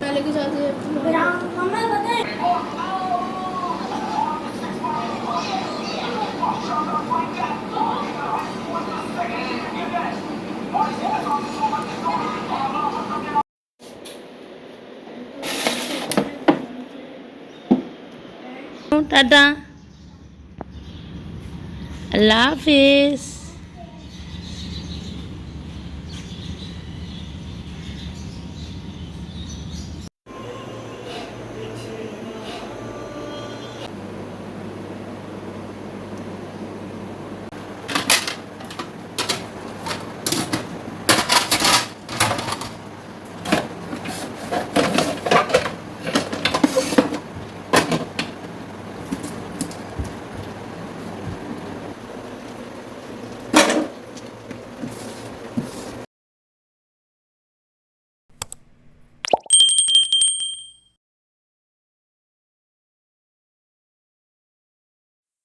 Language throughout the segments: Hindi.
पहले के साथ मम्मा बताए। टाटा, अल्लाह हाफिज़।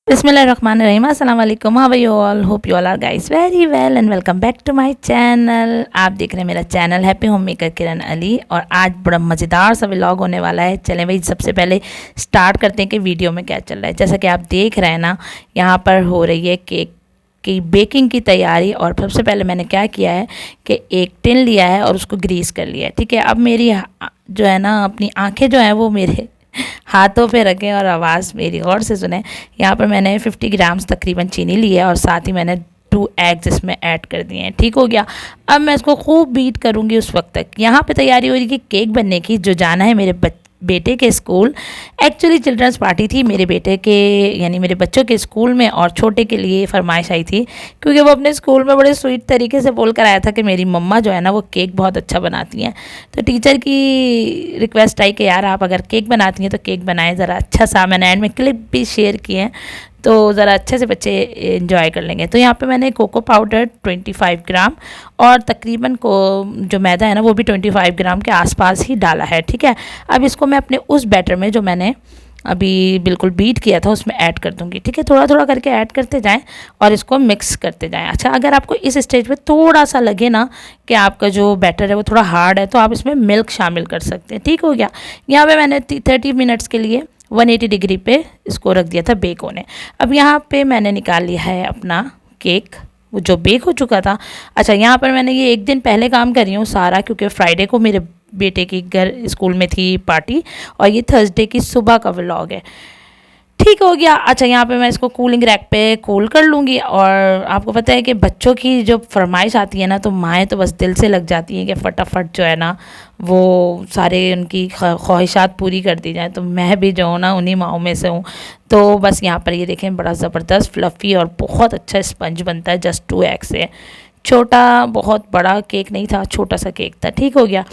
बिस्मिल्लाहिर्रहमानिर्रहीम, अस्सलाम वालेकुम, how are you all, hope you all are guys very well and welcome back to my channel. आप देख रहे हैं मेरा channel happy home maker Kiran Ali और आज बड़ा मज़ेदार सा व्लॉग होने वाला है। चलें भाई, सबसे पहले स्टार्ट करते हैं कि वीडियो में क्या चल रहा है। जैसा कि आप देख रहे हैं ना, यहाँ पर हो रही है केक की बेकिंग की तैयारी। और सबसे पहले मैंने क्या किया है कि एक टिन लिया है और उसको ग्रीस कर लिया है। ठीक है, अब मेरी जो है ना, अपनी आँखें जो हैं वो मेरे हाथों पे रखें और आवाज़ मेरी गौर से सुने। यहाँ पर मैंने 50 ग्राम्स तकरीबन चीनी ली है और साथ ही मैंने 2 एग्स इसमें ऐड कर दिए हैं। ठीक हो गया। अब मैं इसको खूब बीट करूँगी उस वक्त तक। यहाँ पे तैयारी हो रही है केक बनने की, जो जाना है मेरे बेटे के स्कूल। एक्चुअली चिल्ड्रंस पार्टी थी मेरे बेटे के, यानी मेरे बच्चों के स्कूल में, और छोटे के लिए फरमाइश आई थी क्योंकि वो अपने स्कूल में बड़े स्वीट तरीके से बोल कर आया था कि मेरी मम्मा जो है ना वो केक बहुत अच्छा बनाती हैं। तो टीचर की रिक्वेस्ट आई कि यार आप अगर केक बनाती हैं तो केक बनाएं ज़रा अच्छा सा। मैंने एंड में क्लिप भी शेयर किए हैं तो ज़रा अच्छे से बच्चे इंजॉय कर लेंगे। तो यहाँ पे मैंने कोको पाउडर 25 ग्राम और तकरीबन को जो मैदा है ना वो भी 25 ग्राम के आसपास ही डाला है। ठीक है, अब इसको मैं अपने उस बैटर में जो मैंने अभी बिल्कुल बीट किया था उसमें ऐड कर दूंगी। ठीक है, थोड़ा थोड़ा करके ऐड करते जाएं और इसको मिक्स करते जाएं। अच्छा, अगर आपको इस स्टेज पे थोड़ा सा लगे ना कि आपका जो बैटर है वो थोड़ा हार्ड है तो आप इसमें मिल्क शामिल कर सकते हैं। ठीक हो गया। यहाँ पे मैंने 30 मिनट्स के लिए 180 डिग्री पे इसको रख दिया था बेक होने। अब यहाँ पे मैंने निकाल लिया है अपना केक, वो जो बेक हो चुका था। अच्छा, यहाँ पर मैंने ये एक दिन पहले काम कर रही हूँ सारा, क्योंकि फ्राइडे को मेरे बेटे की घर स्कूल में थी पार्टी और ये थर्सडे की सुबह का व्लॉग है। ठीक हो गया। अच्छा, यहाँ पे मैं इसको कूलिंग रैक पे कूल कर लूँगी। और आपको पता है कि बच्चों की जो फरमाइश आती है ना तो माएँ तो बस दिल से लग जाती हैं कि फटाफट जो है ना वो सारे उनकी ख्वाहिशात पूरी कर दी जाए। तो मैं भी जो हूँ ना उन्हीं माओं में से हूँ। तो बस यहाँ पर ये देखें, बड़ा ज़बरदस्त फ्लफ़ी और बहुत अच्छा स्पंज बनता है जस्ट 2 एग से। छोटा, बहुत बड़ा केक नहीं था, छोटा सा केक था। ठीक हो गया।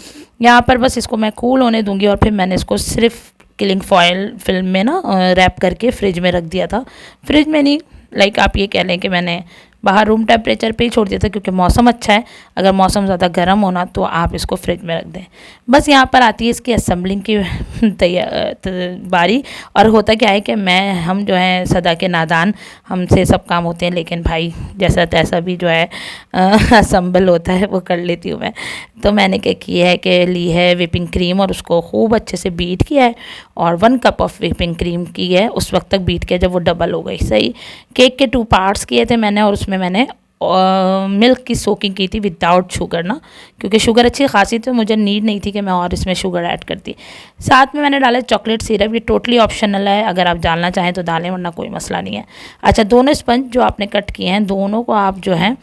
यहाँ पर बस इसको मैं कूल होने दूँगी और फिर मैंने इसको सिर्फ किलिंग फॉयल फिल्म में ना रैप करके फ्रिज में रख दिया था। फ्रिज में नहीं, लाइक आप ये कह लें कि मैंने बाहर रूम टेम्परेचर पे ही छोड़ दिया था क्योंकि मौसम अच्छा है। अगर मौसम ज़्यादा गर्म होना तो आप इसको फ्रिज में रख दें। बस यहाँ पर आती है इसकी असेंबलिंग की बारी। और होता क्या है कि हम जो हैं सदा के नादान, हमसे सब काम होते हैं, लेकिन भाई जैसा तैसा भी जो है असेंबल होता है वो कर लेती हूँ मैं। तो मैंने क्या किया है कि ली है व्हिपिंग क्रीम और उसको खूब अच्छे से बीट किया है और 1 कप ऑफ व्हिपिंग क्रीम की है उस वक्त तक बीट किया जब वो डबल हो गई। सही, केक के 2 पार्ट्स किए थे मैंने और उसमें मैंने मिल्क की सोकिंग की थी विदाउट शुगर ना, क्योंकि शुगर अच्छी खासी थी, मुझे नीड नहीं थी कि मैं और इसमें शुगर ऐड करती। साथ में मैंने डाला चॉकलेट सिरप, ये टोटली ऑप्शनल है, अगर आप डालना चाहें तो डालें वरना कोई मसला नहीं है। अच्छा, दोनों स्पंज जो आपने कट किए हैं दोनों को आप जो है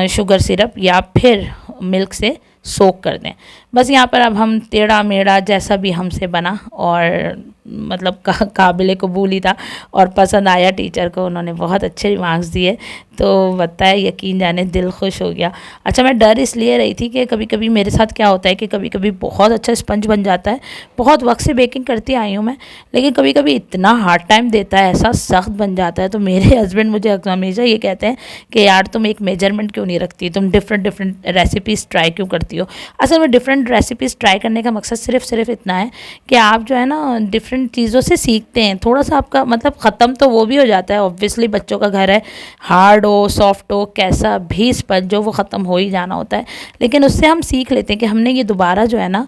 शुगर सिरप या फिर मिल्क से सोक कर दें। बस यहाँ पर अब हम टेढ़ा मेढ़ा जैसा भी हमसे बना और मतलब काबिल कबूल ही था और पसंद आया टीचर को, उन्होंने बहुत अच्छे मार्क्स दिए। तो बताए, यकीन जाने दिल खुश हो गया। अच्छा, मैं डर इसलिए रही थी कि कभी कभी मेरे साथ क्या होता है कि कभी कभी बहुत अच्छा स्पंज बन जाता है, बहुत वक्त से बेकिंग करती आई हूँ मैं, लेकिन कभी कभी इतना हार्ड टाइम देता है, ऐसा सख्त बन जाता है। तो मेरे हस्बैंड मुझे हमेशा ये कहते हैं कि यार तुम एक मेजरमेंट क्यों नहीं रखती, तुम डिफरेंट रेसिपीज़ ट्राई क्यों करती हो। असल में डिफरेंट डिफरेंट रेसिपीज़ ट्राई करने का मकसद सिर्फ इतना है कि आप जो है ना डिफरेंट चीज़ों से सीखते हैं। थोड़ा सा आपका मतलब ख़त्म तो वो भी हो जाता है, ऑब्वियसली बच्चों का घर है, हार्ड हो सॉफ्ट हो कैसा भी स्पंज हो वो ख़त्म हो ही जाना होता है, लेकिन उससे हम सीख लेते हैं कि हमने ये दोबारा जो है ना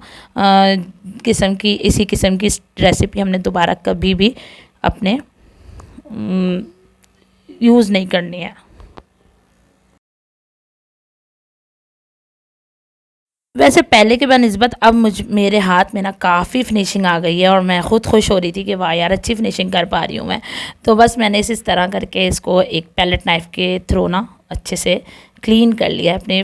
इसी किस्म की रेसिपी हमने दोबारा कभी भी अपने यूज़ नहीं करनी है। वैसे पहले के बनस्बत अब मेरे हाथ में ना काफ़ी फिनिशिंग आ गई है और मैं ख़ुद खुश हो रही थी कि वाह यार अच्छी फिनिशिंग कर पा रही हूँ मैं। तो बस मैंने इस तरह करके इसको एक पैलेट नाइफ़ के थ्रू ना अच्छे से क्लीन कर लिया है अपने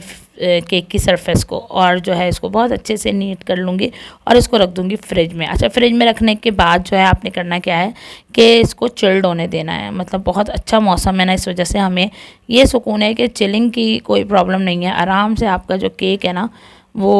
केक की सरफेस को, और जो है इसको बहुत अच्छे से नीट कर लूँगी और इसको रख दूँगी फ्रिज में। अच्छा, फ्रिज में रखने के बाद जो है आपने करना क्या है कि इसको चिल्ड होने देना है। मतलब बहुत अच्छा मौसम है ना, इस वजह से हमें ये सुकून है कि चिलिंग की कोई प्रॉब्लम नहीं है, आराम से आपका जो केक है ना वो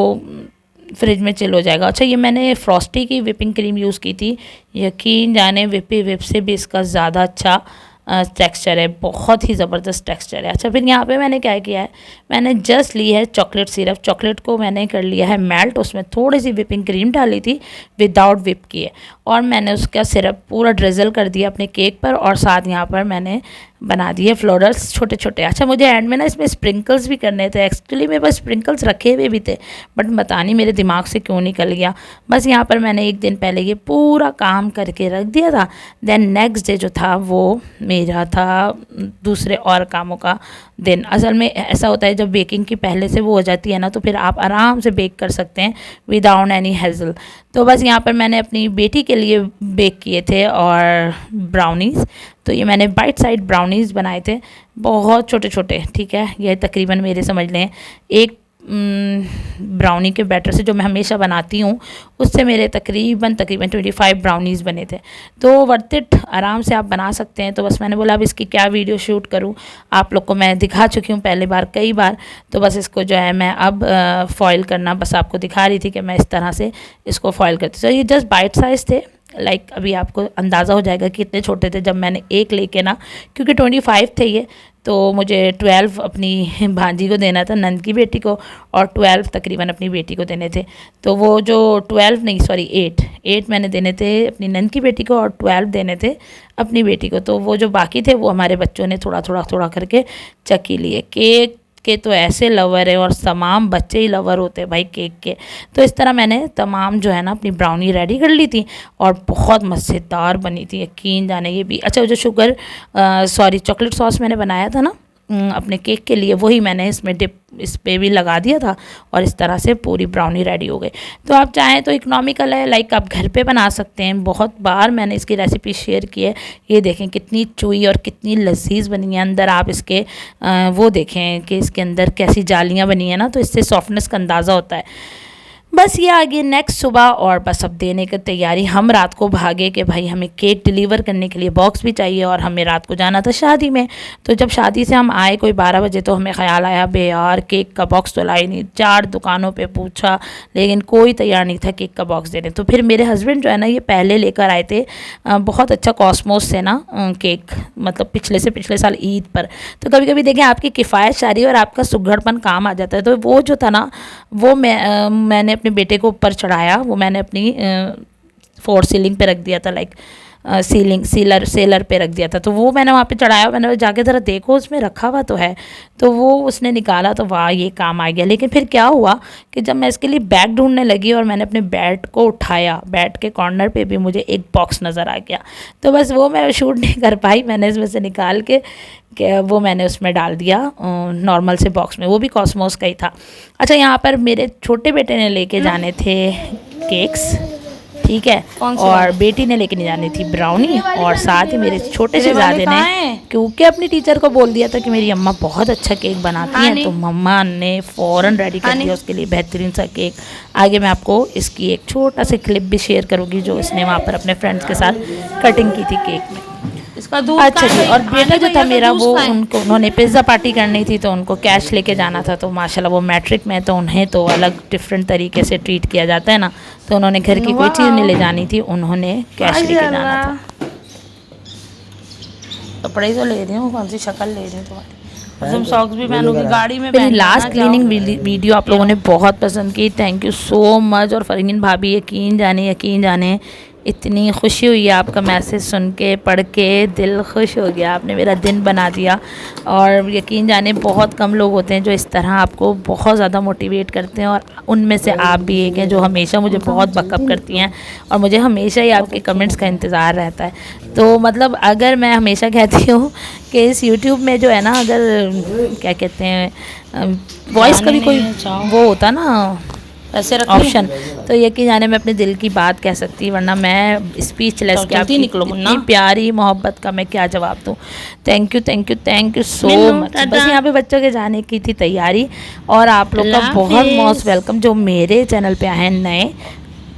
फ्रिज में चिल हो जाएगा। अच्छा, ये मैंने फ्रॉस्टी की विपिंग क्रीम यूज़ की थी, यकीन जाने विपी विप से भी इसका ज़्यादा अच्छा टेक्सचर है, बहुत ही ज़बरदस्त टेक्सचर है। अच्छा, फिर यहाँ पे मैंने क्या किया है, मैंने जस्ट ली है चॉकलेट सिरप, चॉकलेट को मैंने कर लिया है मेल्ट, उसमें थोड़ी सी विपिंग क्रीम डाली थी विदाउट विप किए, और मैंने उसका सिरप पूरा ड्रिजल कर दिया अपने केक पर, और साथ यहाँ पर मैंने बना दिए फ्लोरल्स छोटे छोटे। अच्छा, मुझे एंड में ना इसमें स्प्रिंकल्स भी करने थे, एक्चुअली मेरे पास स्प्रिंकल्स रखे हुए भी थे, बट पता नहीं मेरे दिमाग से क्यों निकल गया। बस यहाँ पर मैंने एक दिन पहले ये पूरा काम करके रख दिया था, देन नेक्स्ट डे जो था वो मेरा था दूसरे और कामों का दिन। असल में ऐसा होता है जब बेकिंग की पहले से वो हो जाती है ना, तो फिर आप आराम से बेक कर सकते हैं विदाउट एनी हेज़ल। तो बस यहाँ पर मैंने अपनी बेटी के लिए बेक किए थे और ब्राउनीज़, तो ये मैंने बाइट साइड ब्राउनीज़ बनाए थे, बहुत छोटे छोटे, ठीक है। ये तकरीबन मेरे समझ लें एक ब्राउनी के बैटर से जो मैं हमेशा बनाती हूँ उससे मेरे तकरीबन 25 ब्राउनीज़ बने थे। तो वर्थ इट, आराम से आप बना सकते हैं। तो बस मैंने बोला अब इसकी क्या वीडियो शूट करूँ, आप लोग को मैं दिखा चुकी हूँ पहले बार कई बार, तो बस इसको जो है मैं अब फॉइल करना बस आपको दिखा रही थी कि मैं इस तरह से इसको फॉइल करती। तो ये जस्ट बाइट साइज़ थे, लाइक अभी आपको अंदाज़ा हो जाएगा कि कितने छोटे थे जब मैंने एक लेके ना, क्योंकि 25 थे ये, तो मुझे 12 अपनी भांजी को देना था, नंद की बेटी को, और 12 तकरीबन अपनी बेटी को देने थे। तो वो जो 12 नहीं सॉरी 8 मैंने देने थे अपनी नंद की बेटी को और 12 देने थे अपनी बेटी को। तो वो जो बाकी थे वो हमारे बच्चों ने थोड़ा करके चक्की लिए। केक के तो ऐसे लवर है और तमाम बच्चे ही लवर होते हैं भाई केक के। तो इस तरह मैंने तमाम जो है ना अपनी ब्राउनी रेडी कर ली थी और बहुत मज़ेदार बनी थी, यकीन जाने ये भी। अच्छा, जो चॉकलेट सॉस मैंने बनाया था ना अपने केक के लिए, वही मैंने इसमें इस पे भी लगा दिया था और इस तरह से पूरी ब्राउनी रेडी हो गई। तो आप चाहें तो इकोनॉमिकल है, लाइक आप घर पे बना सकते हैं। बहुत बार मैंने इसकी रेसिपी शेयर की है, ये देखें कितनी चुई और कितनी लजीज बनी है। अंदर आप इसके वो देखें कि इसके अंदर कैसी जालियाँ बनी है ना, तो इससे सॉफ्टनेस का अंदाज़ा होता है। बस ये आगे नेक्स्ट सुबह और बस अब देने की तैयारी। हम रात को भागे कि भाई हमें केक डिलीवर करने के लिए बॉक्स भी चाहिए और हमें रात को जाना था शादी में। तो जब शादी से हम आए कोई 12 बजे, तो हमें ख्याल आया बे यार केक का बॉक्स तो लाई नहीं। 4 दुकानों पे पूछा लेकिन कोई तैयार नहीं था केक का बॉक्स देने। तो फिर मेरे हस्बैंड जो है ना ये पहले लेकर आए थे बहुत अच्छा कॉस्मोस से ना केक, मतलब पिछले साल ईद पर। तो कभी कभी देखें आपकी किफ़ायत शारी और आपका सुघड़पन काम आ जाता है। तो वो जो था ना वो मैंने अपने बेटे को ऊपर चढ़ाया, वो मैंने अपनी 4 सीलिंग पे रख दिया था, लाइक सेलर पे रख दिया था। तो वो मैंने वहाँ पे चढ़ाया, मैंने जाके ज़रा देखो उसमें रखा हुआ तो है, तो वो उसने निकाला तो वाह ये काम आ गया। लेकिन फिर क्या हुआ कि जब मैं इसके लिए बैग ढूंढने लगी और मैंने अपने बेड को उठाया, बेड के कॉर्नर पे भी मुझे एक बॉक्स नज़र आ गया। तो बस वो मैं शूट नहीं कर पाई, मैंने इसमें से निकाल के वो मैंने उसमें डाल दिया नॉर्मल से बॉक्स में, वो भी कॉस्मोस का ही था। अच्छा, यहाँ पर मेरे छोटे बेटे ने लेके जाने थे केक्स, ठीक है, और बेटी ने लेके नहीं जानी थी ब्राउनी, और साथ ही मेरे छोटे शहजादे ने, क्योंकि अपनी टीचर को बोल दिया था कि मेरी अम्मा बहुत अच्छा केक बनाती हैं, तो मम्मा ने फ़ौरन रेडी कर दिया उसके लिए बेहतरीन सा केक। आगे मैं आपको इसकी एक छोटा सा क्लिप भी शेयर करूँगी जो इसने वहाँ पर अपने फ्रेंड्स के साथ कटिंग की थी केक में। इसका दूध अच्छा जी, और बेटा जो था मेरा वो उन्होंने पिज़्ज़ा पार्टी करनी थी, तो उनको कैश लेके जाना था। तो माशाल्लाह वो मैट्रिक में, तो उन्हें तो अलग डिफरेंट तरीके से ट्रीट किया जाता है ना, तो उन्होंने घर की कोई चीज़ नहीं ले जानी थी, उन्होंने कैश लेके जाना था। कपड़े तो ले रही हूँ, कौन सी शक्ल ले रही हूँ तुम्हारी। हम सॉक्स भी पहनूंगी गाड़ी में। मेरी लास्ट क्लीनिंग वीडियो आप लोगों ने बहुत पसंद की, थैंक यू सो मच। और फरहीन भाभी यकीन जाने इतनी खुशी हुई है आपका मैसेज सुन के, पढ़ के दिल खुश हो गया, आपने मेरा दिन बना दिया। और यकीन जाने बहुत कम लोग होते हैं जो इस तरह आपको बहुत ज़्यादा मोटिवेट करते हैं, और उनमें से आप भी एक हैं जो हमेशा मुझे बहुत बकअप करती हैं, और मुझे हमेशा ही आपके कमेंट्स का इंतज़ार रहता है। तो मतलब अगर मैं हमेशा कहती हूँ कि इस यूट्यूब में जो है ना, अगर क्या कहते हैं वॉइस का भी कोई वो होता ना ऐसे ऑप्शन, तो यकीन जाने मैं अपने दिल की बात कह सकती, वरना मैं स्पीचलेस कि आपकी इतनी प्यारी मोहब्बत का मैं क्या जवाब दूँ। Thank you so much. बस यहाँ पे बच्चों के जाने की थी तैयारी, और आप लोग का बहुत मोस्ट वेलकम। जो मेरे चैनल पे आए हैं नए,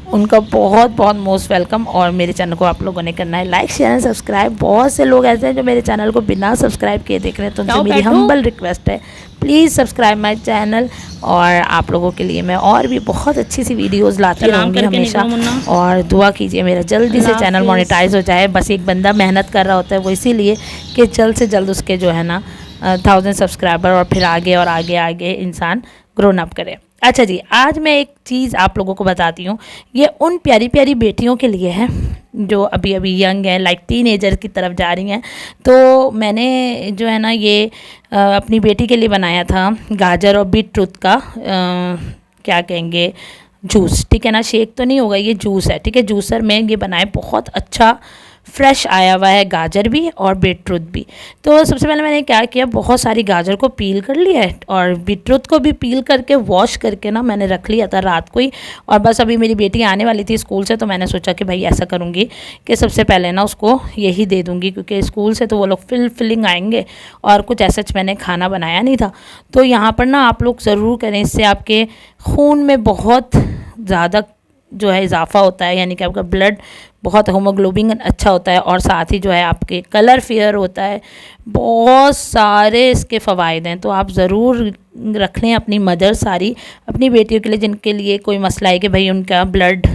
उनका बहुत मोस्ट वेलकम। और मेरे चैनल को आप लोगों ने करना है लाइक, शेयर एंड सब्सक्राइब। बहुत से लोग ऐसे हैं जो मेरे चैनल को बिना सब्सक्राइब किए देख रहे हैं, तो उनसे मेरी हम्बल रिक्वेस्ट है, प्लीज़ सब्सक्राइब माय चैनल। और आप लोगों के लिए मैं और भी बहुत अच्छी सी वीडियोस लाती रहूँगी हमेशा, और दुआ कीजिए मेरा जल्दी से चैनल मोनेटाइज हो जाए। बस एक बंदा मेहनत कर रहा होता है, वो इसीलिए कि जल्द से जल्द उसके जो है ना 1000 सब्सक्राइबर, और फिर आगे और आगे इंसान ग्रोन अप करे। अच्छा जी, आज मैं एक चीज़ आप लोगों को बताती हूँ। ये उन प्यारी प्यारी बेटियों के लिए है जो अभी यंग हैं, लाइक टीनेजर की तरफ जा रही हैं। तो मैंने जो है ना ये अपनी बेटी के लिए बनाया था गाजर और बीटरूट का क्या कहेंगे, जूस, ठीक है ना। शेक तो नहीं होगा, ये जूस है, ठीक है। जूसर में ये बनाए, बहुत अच्छा फ्रेश आया हुआ है, गाजर भी और बीटरूट भी। तो सबसे पहले मैंने क्या किया, बहुत सारी गाजर को पील कर लिया है, और बीटरूट को भी पील करके वॉश करके ना मैंने रख लिया था रात को ही। और बस अभी मेरी बेटी आने वाली थी स्कूल से, तो मैंने सोचा कि भाई ऐसा करूँगी कि सबसे पहले ना उसको यही दे दूँगी, क्योंकि स्कूल से तो वो लोग फिलिंग आएंगे, और कुछ ऐसा मैंने खाना बनाया नहीं था। तो यहाँ पर ना आप लोग ज़रूर करें, इससे आपके खून में बहुत ज़्यादा जो है इजाफा होता है, यानी कि आपका ब्लड बहुत हीमोग्लोबिन अच्छा होता है, और साथ ही जो है आपके कलर फेयर होता है। बहुत सारे इसके फ़वाइद हैं, तो आप ज़रूर रख लें अपनी मदर सारी, अपनी बेटियों के लिए जिनके लिए कोई मसला है कि भाई उनका ब्लड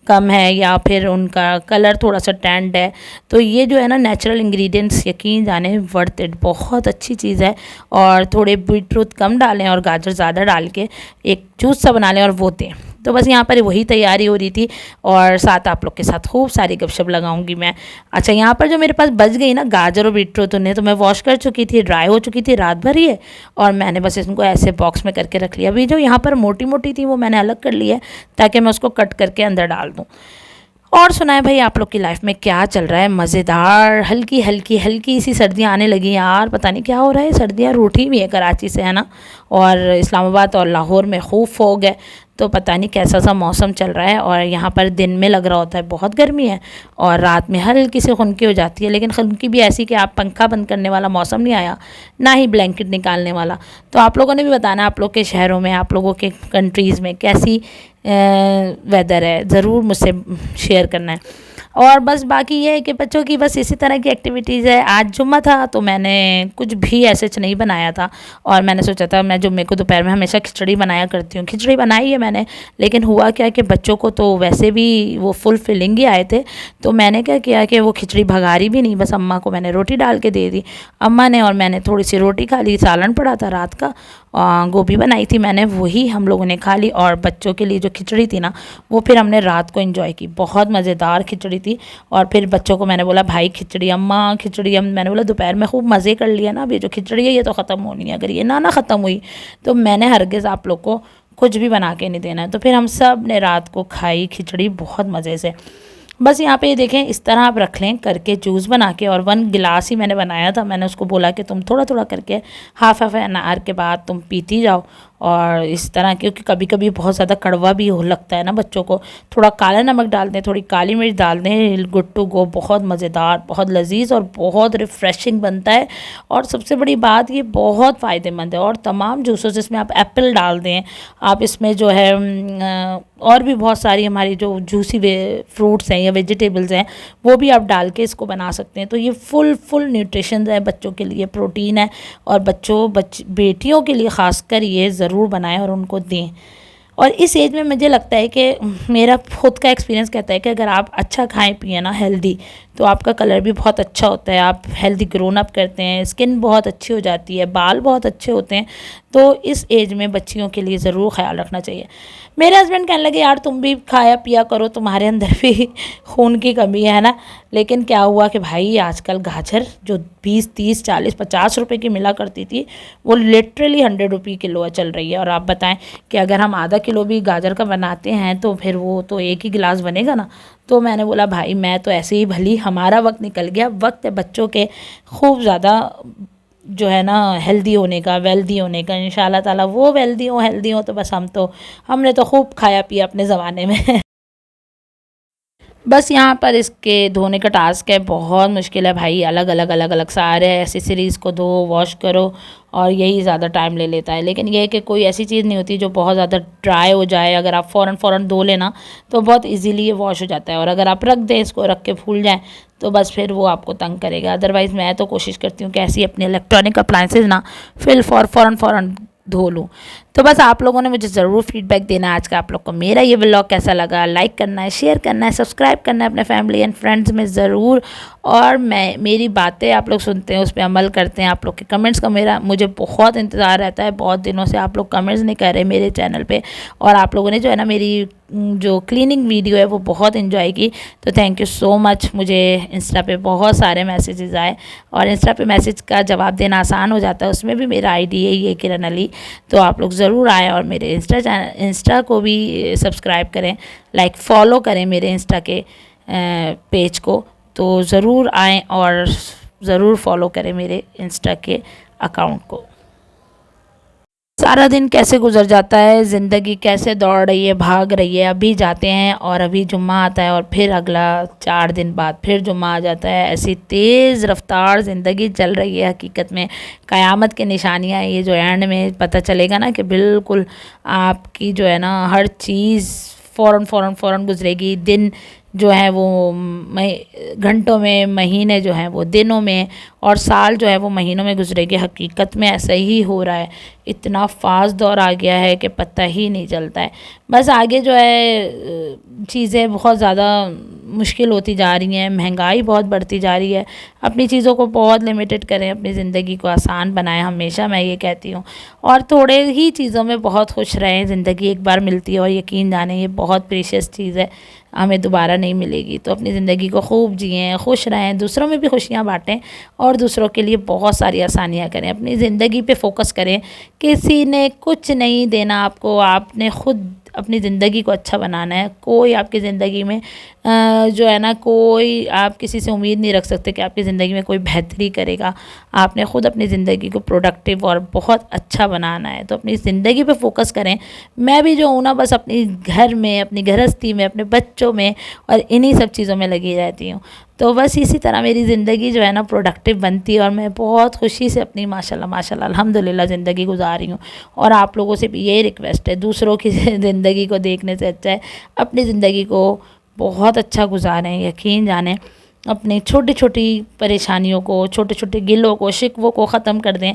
कम है या फिर उनका कलर थोड़ा सा टैंड है। तो ये जो है ना नेचुरल इंग्रेडिएंट्स यकीन जाने वर्थ इट, बहुत अच्छी चीज़ है। और थोड़े बीटरूट कम डालें और गाजर ज़्यादा डाल के एक जूस सा बना लें और वो दें। तो बस यहाँ पर वही तैयारी हो रही थी, और साथ आप लोग के साथ खूब सारी गपशप लगाऊंगी मैं। अच्छा, यहाँ पर जो मेरे पास बच गई ना गाजर और बीटरूट, उन्हें तो मैं वॉश कर चुकी थी, ड्राई हो चुकी थी रात भर ही है, और मैंने बस इनको ऐसे बॉक्स में करके रख लिया। अभी जो यहाँ पर मोटी मोटी थी वो मैंने अलग कर ली है, ताकि मैं उसको कट करके अंदर डाल दूँ। और सुनाए भाई आप लोग की लाइफ में क्या चल रहा है। मज़ेदार हल्की सी सर्दियाँ आने लगी यार, पता नहीं क्या हो रहा है। सर्दियाँ रूठी हुई है कराची से, है ना, और इस्लामाबाद और लाहौर में खूब फोग है, तो पता नहीं कैसा सा मौसम चल रहा है। और यहाँ पर दिन में लग रहा होता है बहुत गर्मी है, और रात में हल्की सी खुनकी हो जाती है, लेकिन खुनकी भी ऐसी कि आप पंखा बंद करने वाला मौसम नहीं आया, ना ही ब्लैंकेट निकालने वाला। तो आप लोगों ने भी बताना आप लोग के शहरों में, आप लोगों के कंट्रीज़ में कैसी वेदर है, ज़रूर मुझसे शेयर करना है। और बस बाकी ये है कि बच्चों की बस इसी तरह की एक्टिविटीज़ है। आज जुम्मा था तो मैंने कुछ भी ऐसे नहीं बनाया था, और मैंने सोचा था मैं जुम्मे को दोपहर में हमेशा खिचड़ी बनाया करती हूँ। खिचड़ी बनाई है मैंने, लेकिन हुआ क्या कि बच्चों को तो वैसे भी वो फुल फिलिंग ही आए थे, तो मैंने क्या किया कि वो खिचड़ी भगारी भी नहीं, बस अम्मा को मैंने रोटी डाल के दे दी। अम्मा ने और मैंने थोड़ी सी रोटी खा ली, सालन पड़ा था रात का, गोभी बनाई थी मैंने, वही हम लोगों ने खा ली। और बच्चों के लिए जो खिचड़ी थी ना, वो फिर हमने रात को एंजॉय की, बहुत मज़ेदार खिचड़ी थी। और फिर बच्चों को मैंने बोला भाई खिचड़ी, अम्मा खिचड़ी। मैंने बोला दोपहर में खूब मज़े कर लिया ना, अब ये जो खिचड़ी है ये तो ख़त्म होनी है, अगर ये ना ख़त्म हुई तो मैंने हरगिज़ आप लोग को कुछ भी बना के नहीं देना है। तो फिर हम सब ने रात को खाई खिचड़ी बहुत मज़े से। बस यहाँ पे ये देखें, इस तरह आप रख लें करके जूस बना के, और 1 गिलास ही मैंने बनाया था। मैंने उसको बोला कि तुम थोड़ा थोड़ा करके हाफ एन आवर के बाद तुम पीती जाओ। और इस तरह, क्योंकि कभी कभी बहुत ज़्यादा कड़वा भी हो लगता है ना बच्चों को, थोड़ा काला नमक डाल दें, थोड़ी काली मिर्च डाल दें, गुड टू गो, बहुत मज़ेदार, बहुत लजीज और बहुत रिफ़्रेशिंग बनता है। और सबसे बड़ी बात ये बहुत फ़ायदेमंद है। और तमाम जूसों जिसमें आप एप्पल डाल दें, आप इसमें जो है और भी बहुत सारी हमारी जो जूसी फ्रूट्स हैं या वेजिटेबल्स हैं वो भी आप डाल के इसको बना सकते हैं। तो ये फुल न्यूट्रिशन है बच्चों के लिए, प्रोटीन है, और बेटियों के लिए ख़ासकर ये ज़रूर बनाएं और उनको दें। और इस एज में मुझे लगता है कि मेरा खुद का एक्सपीरियंस कहता है कि अगर आप अच्छा खाएं पिए ना हेल्दी, तो आपका कलर भी बहुत अच्छा होता है, आप हेल्दी ग्रोन अप करते हैं, स्किन बहुत अच्छी हो जाती है, बाल बहुत अच्छे होते हैं। तो इस एज में बच्चियों के लिए ज़रूर ख्याल रखना चाहिए। मेरे हस्बैंड कहने लगे यार तुम भी खाया पिया करो, तुम्हारे अंदर भी खून की कमी है ना। लेकिन क्या हुआ कि भाई आजकल गाजर जो 20, 30, 40, 50 रुपए की मिला करती थी, वो लिटरली 100 रुपये किलो चल रही है। और आप बताएं कि अगर हम आधा किलो भी गाजर का बनाते हैं तो फिर वो तो एक ही गिलास बनेगा ना। तो मैंने बोला भाई मैं तो ऐसे ही भली, हमारा वक्त निकल गया, वक्त है बच्चों के खूब ज़्यादा जो है ना हेल्दी होने का, वेल्दी होने का। इंशाल्लाह ताला वो वेल्दी हो हेल्दी हो, तो बस हमने तो खूब खाया पिया अपने ज़माने में। बस यहाँ पर इसके धोने का टास्क है, बहुत मुश्किल है भाई। अलग अलग सारे एसेसरीज़ को धो, वॉश करो, और यही ज़्यादा टाइम ले लेता है। लेकिन यह है कि कोई ऐसी चीज़ नहीं होती जो बहुत ज़्यादा ड्राई हो जाए, अगर आप फ़ौरन धो लेना तो बहुत इजीली ये वॉश हो जाता है। और अगर आप रख दें इसको, रख के भूल जाएं, तो बस फिर वो आपको तंग करेगा। अदरवाइज़ मैं तो कोशिश करती हूँ कि ऐसी अपने इलेक्ट्रॉनिक अप्लाइंसेज ना फिर फ़ौरन धो लूँ। तो बस आप लोगों ने मुझे ज़रूर फीडबैक देना है आज का आप लोग को मेरा ये व्लॉग कैसा लगा। लाइक करना है, शेयर करना है, सब्सक्राइब करना है अपने फैमिली एंड फ्रेंड्स में ज़रूर। और मेरी बातें आप लोग सुनते हैं, उस पर अमल करते हैं। आप लोग के कमेंट्स का मुझे बहुत इंतज़ार रहता है। बहुत दिनों से आप लोग कमेंट्स नहीं कर रहे मेरे चैनल पे, और आप लोगों ने जो है ना मेरी जो क्लीनिंग वीडियो है वो बहुत इन्जॉय की। तो थैंक यू सो मच। मुझे इंस्टा पे बहुत सारे मैसेजेस आए, और इंस्टा पे मैसेज का जवाब देना आसान हो जाता है। उसमें भी मेरा आईडी है ये किरण अली। तो आप लोग ज़रूर आएँ और मेरे इंस्टा को भी सब्सक्राइब करें, लाइक फॉलो करें मेरे इंस्टा के पेज को। तो ज़रूर आएँ और ज़रूर फॉलो करें मेरे इंस्टा के अकाउंट को। सारा दिन कैसे गुजर जाता है, ज़िंदगी कैसे दौड़ रही है, भाग रही है। अभी जाते हैं और अभी जुम्मा आता है, और फिर अगला 4 दिन बाद फिर जुम्मा आ जाता है। ऐसी तेज़ रफ्तार ज़िंदगी चल रही है। हकीकत में क़यामत की निशानियाँ ये जो एंड में पता चलेगा ना कि बिल्कुल आपकी जो है ना हर चीज़ फ़ौरन गुजरेगी। दिन जो है वो घंटों में, महीने जो हैं वो दिनों में, और साल जो है वो महीनों में गुजरेगी। हकीकत में ऐसा ही हो रहा है। इतना फास्ट दौर आ गया है कि पता ही नहीं चलता है। बस आगे जो है चीज़ें बहुत ज़्यादा मुश्किल होती जा रही हैं, महंगाई बहुत बढ़ती जा रही है। अपनी चीज़ों को बहुत लिमिटेड करें, अपनी ज़िंदगी को आसान बनाएं, हमेशा मैं ये कहती हूँ। और थोड़े ही चीज़ों में बहुत खुश रहें। ज़िंदगी एक बार मिलती है, और यकीन जाने ये बहुत प्रीशियस चीज़ है, हमें दोबारा नहीं मिलेगी। तो अपनी ज़िंदगी को खूब जिएँ, खुश रहें, दूसरों में भी खुशियाँ बाँटें, और दूसरों के लिए बहुत सारी आसानियाँ करें। अपनी ज़िंदगी पे फोकस करें। किसी ने कुछ नहीं देना आपको, आपने खुद अपनी ज़िंदगी को अच्छा बनाना है। कोई आपकी ज़िंदगी में जो है ना, कोई आप किसी से उम्मीद नहीं रख सकते कि आपकी ज़िंदगी में कोई बेहतरी करेगा। आपने ख़ुद अपनी ज़िंदगी को प्रोडक्टिव और बहुत अच्छा बनाना है। तो अपनी ज़िंदगी पे फोकस करें। मैं भी जो हूँ ना, बस अपनी घर में, अपनी गृहस्थी में, अपने बच्चों में और इन्हीं सब चीज़ों में लगी रहती हूँ। तो बस इसी तरह मेरी ज़िंदगी जो है ना प्रोडक्टिव बनती है, और मैं बहुत खुशी से अपनी माशाल्लाह अल्हम्दुलिल्लाह ज़िंदगी गुजार रही हूँ। और आप लोगों से भी यही रिक्वेस्ट है, दूसरों की ज़िंदगी को देखने से अच्छा है अपनी ज़िंदगी को बहुत अच्छा गुजारें। यकीन जानें, अपनी छोटी छोटी परेशानियों को, छोटे छोटे गिलों को, शिकवों को ख़त्म कर दें।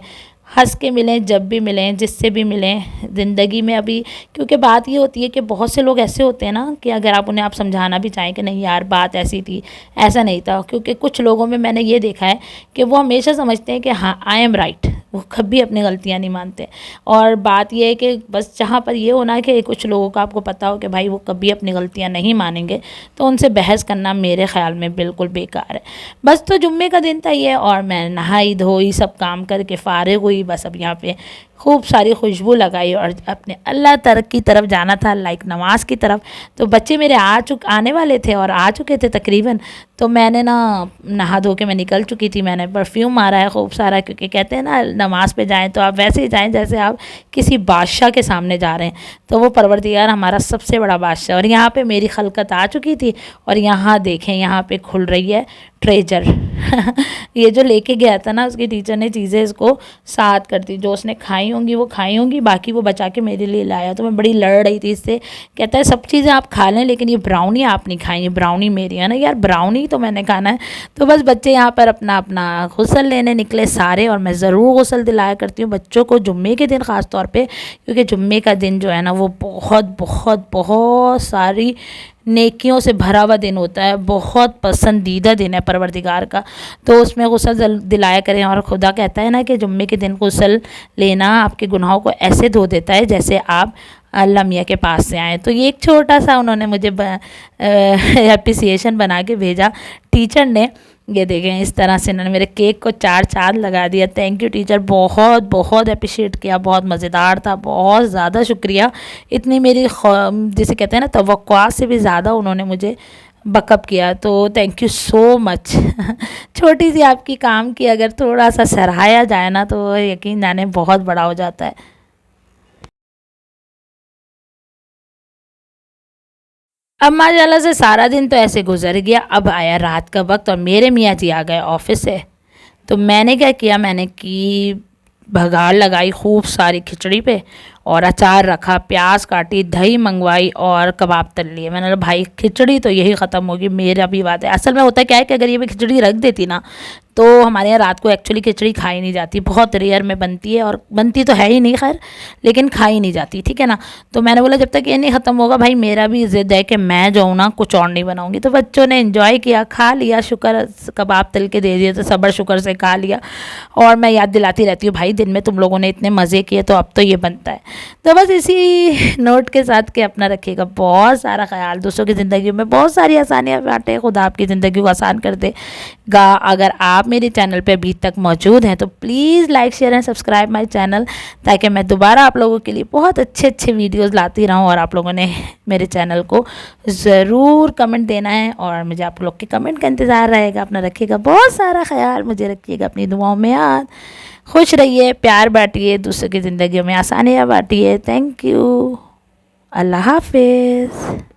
हंस के मिलें, जब भी मिलें, जिससे भी मिलें ज़िंदगी में अभी। क्योंकि बात ये होती है कि बहुत से लोग ऐसे होते हैं ना कि अगर आप उन्हें समझाना भी चाहें कि नहीं यार बात ऐसी थी, ऐसा नहीं था। क्योंकि कुछ लोगों में मैंने ये देखा है कि वो हमेशा समझते हैं कि हाँ आई एम राइट, वो कभी अपनी गलतियाँ नहीं मानते। और बात ये है कि बस जहाँ पर ये होना है कि कुछ लोगों का आपको पता हो कि भाई वो कभी अपनी गलतियाँ नहीं मानेंगे, तो उनसे बहस करना मेरे ख़्याल में बिल्कुल बेकार है। बस तो जुम्मे का दिन था ये, और मैं नहाई धोई सब काम करके फ़ारिग हुई। बस अब यहाँ पे खूब सारी खुशबू लगाई और अपने अल्लाह तरफ की तरफ जाना था, लाइक नमाज की तरफ। तो बच्चे मेरे आने वाले थे और आ चुके थे तकरीबन। तो मैंने ना नहा धो के मैं निकल चुकी थी। मैंने परफ्यूम मारा है खूब सारा, क्योंकि कहते हैं ना नमाज़ पे जाएं तो आप वैसे ही जाएं जैसे आप किसी बादशाह के सामने जा रहे हैं। तो वो परवरदिगार हमारा सबसे बड़ा बादशाह। और यहाँ पे मेरी खलकत आ चुकी थी, और यहाँ देखें, यहाँ पे खुल रही है ट्रेजर। ये जो लेके गया था ना उसकी टीचर ने चीज़ें इसको साथ कर दी, जो उसने खाई होंगी वो खाई होंगी, बाकी वो बचा के मेरे लिए लाया। तो मैं बड़ी लड़ रही थी इससे, कहता है सब चीज़ें आप खा लें लेकिन ये ब्राउनी आप नहीं खाएंगे, ब्राउनी मेरी है ना। यार ब्राउनी तो मैंने खाना है। तो बस बच्चे यहाँ पर अपना अपना गुस्ल लेने निकले सारे, और मैं ज़रूर गुस्ल दिलाया करती हूँ बच्चों को जुम्मे के दिन ख़ास तौर पे, क्योंकि जुम्मे का दिन जो है ना वो बहुत बहुत बहुत सारी नेकियों से भरा हुआ दिन होता है, बहुत पसंदीदा दिन है परवरदिगार का। तो उसमें गुस्ल दिलाया करें। और खुदा कहता है ना कि जुम्मे के दिन गुस्ल लेना आपके गुनाहों को ऐसे धो देता है जैसे आप अल्लाह मियाँ के पास से आए। तो ये एक छोटा सा उन्होंने मुझे एप्रिसिएशन बना के भेजा टीचर ने। ये देखें इस तरह से इन्होंने मेरे केक को 4 चाँद लगा दिया। थैंक यू टीचर, बहुत बहुत अप्रिशिएट किया, बहुत मज़ेदार था, बहुत ज़्यादा शुक्रिया। इतनी मेरी जिसे कहते हैं ना तवक्कुआत से भी ज़्यादा उन्होंने मुझे बकअप किया, तो थैंक यू सो मच। छोटी सी आपकी काम की अगर थोड़ा सा सराहाया जाए ना तो यकीन जाने बहुत बड़ा हो जाता है। अब माशाल्लाह से सारा दिन तो ऐसे गुजर गया। अब आया रात का वक्त और मेरे मियाँ जी आ गए ऑफिस से। तो मैंने क्या किया, मैंने की भगाड़ लगाई खूब सारी खिचड़ी पे, और अचार रखा, प्याज काटी, दही मंगवाई और कबाब तल लिए। मैंने कहा भाई खिचड़ी तो यही ख़त्म होगी, मेरा भी बात है। असल में होता क्या है कि अगर ये मैं खिचड़ी रख देती ना तो हमारे यहाँ रात को एक्चुअली खिचड़ी खाई नहीं जाती, बहुत रेयर में बनती है, और बनती तो है ही नहीं खैर, लेकिन खाई नहीं जाती, ठीक है ना। तो मैंने बोला जब तक ये नहीं ख़त्म होगा भाई, मेरा भी ज़िद है कि मैं जो हूँ ना कुछ और नहीं बनाऊँगी। तो बच्चों ने इन्जॉय किया, खा लिया, शुक्र कबाब तल के दे दिए तो सब्र शुक्र से खा लिया। और मैं याद दिलाती रहती हूँ भाई दिन में तुम लोगों ने इतने मज़े किए तो अब तो ये बनता है। तो बस इसी नोट के साथ के अपना रखिएगा बहुत सारा ख्याल। दूसरों की ज़िंदगी में बहुत सारी आसानियाँ बांटे, खुदा आपकी ज़िंदगी को आसान कर देगा। अगर आप मेरे चैनल पे अभी तक मौजूद हैं तो please like share and subscribe my channel, ताकि मैं दोबारा आप लोगों के लिए बहुत अच्छे अच्छे वीडियोस लाती रहूं। और आप लोगों ने मेरे चैनल को ज़रूर कमेंट देना है और मुझे आप लोग के कमेंट का इंतज़ार रहेगा। अपना रखिएगा बहुत सारा ख्याल, मुझे रखिएगा अपनी दुआओं में याद। खुश रहिए, प्यार बांटिए, दूसरों की ज़िंदगी में आसानियाँ बांटिए। थैंक यू, अल्लाह हाफिज़।